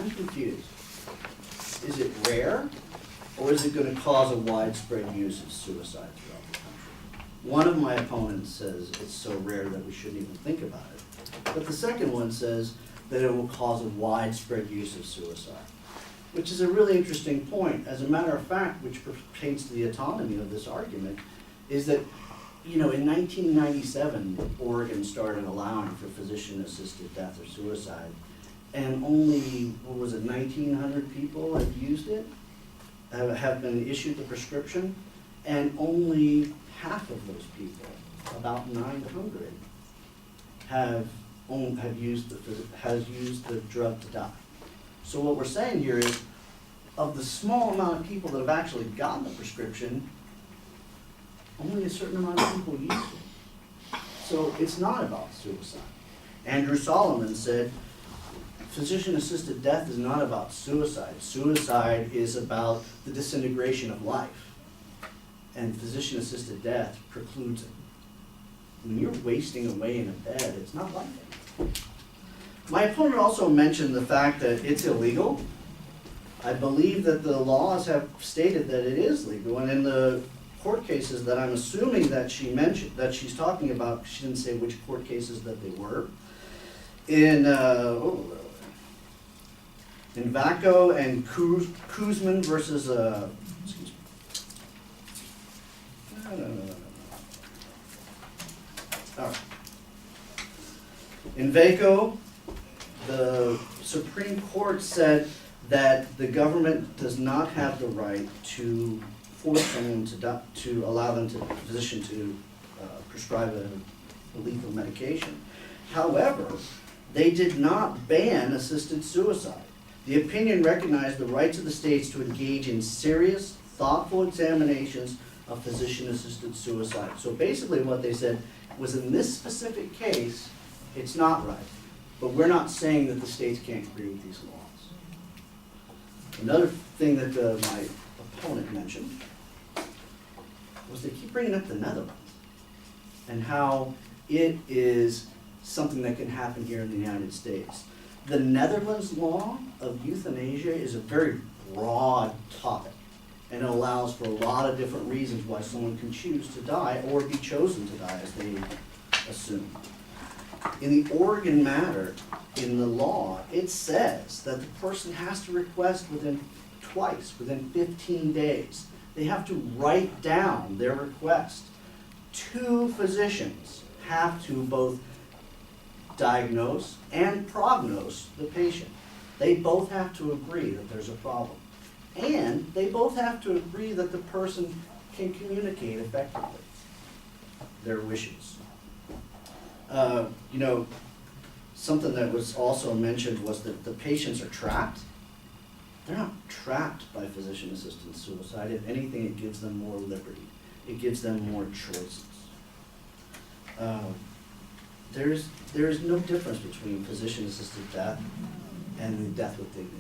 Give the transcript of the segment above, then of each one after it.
I'm confused. Is it rare, or is it gonna cause a widespread use of suicide throughout the country? One of my opponents says it's so rare that we shouldn't even think about it. But the second one says that it will cause a widespread use of suicide, which is a really interesting point. As a matter of fact, which pertains to the autonomy of this argument, is that, you know, in 1997, Oregon started allowing for physician-assisted death or suicide, and only, what was it, 1,900 people have used it, have been issued the prescription, and only half of those people, about 900, have used the drug to die. So what we're saying here is, of the small amount of people that have actually gotten the prescription, only a certain amount of people use it. So it's not about suicide. Andrew Solomon said, physician-assisted death is not about suicide. Suicide is about the disintegration of life. And physician-assisted death precludes it. When you're wasting away in a bed, it's not like it. My opponent also mentioned the fact that it's illegal. I believe that the laws have stated that it is legal, and in the court cases that I'm assuming that she mentioned, that she's talking about, she didn't say which court cases that they were. In Vaco and Kuzman versus, excuse me. No. All right. In Vaco, the Supreme Court said that the government does not have the right to force someone to allow them to, a physician to prescribe a lethal medication. However, they did not ban assisted suicide. The opinion recognized the rights of the states to engage in serious, thoughtful examinations of physician-assisted suicide. So basically what they said was, in this specific case, it's not right. But we're not saying that the states can't agree with these laws. Another thing that my opponent mentioned was they keep bringing up the Netherlands and how it is something that can happen here in the United States. The Netherlands law of euthanasia is a very broad topic, and it allows for a lot of different reasons why someone can choose to die or be chosen to die, as they assume. In the Oregon matter, in the law, it says that the person has to request within 15 days. They have to write down their request. Two physicians have to both diagnose and prognose the patient. They both have to agree that there's a problem. And they both have to agree that the person can communicate effectively their wishes. You know, something that was also mentioned was that the patients are trapped. They're not trapped by physician-assisted suicide. If anything, it gives them more liberty. It gives them more choices. There is no difference between physician-assisted death and the death with dignity.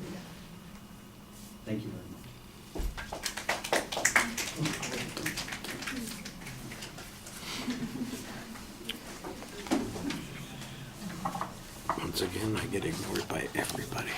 Thank you very much. Once again, I get ignored by everybody.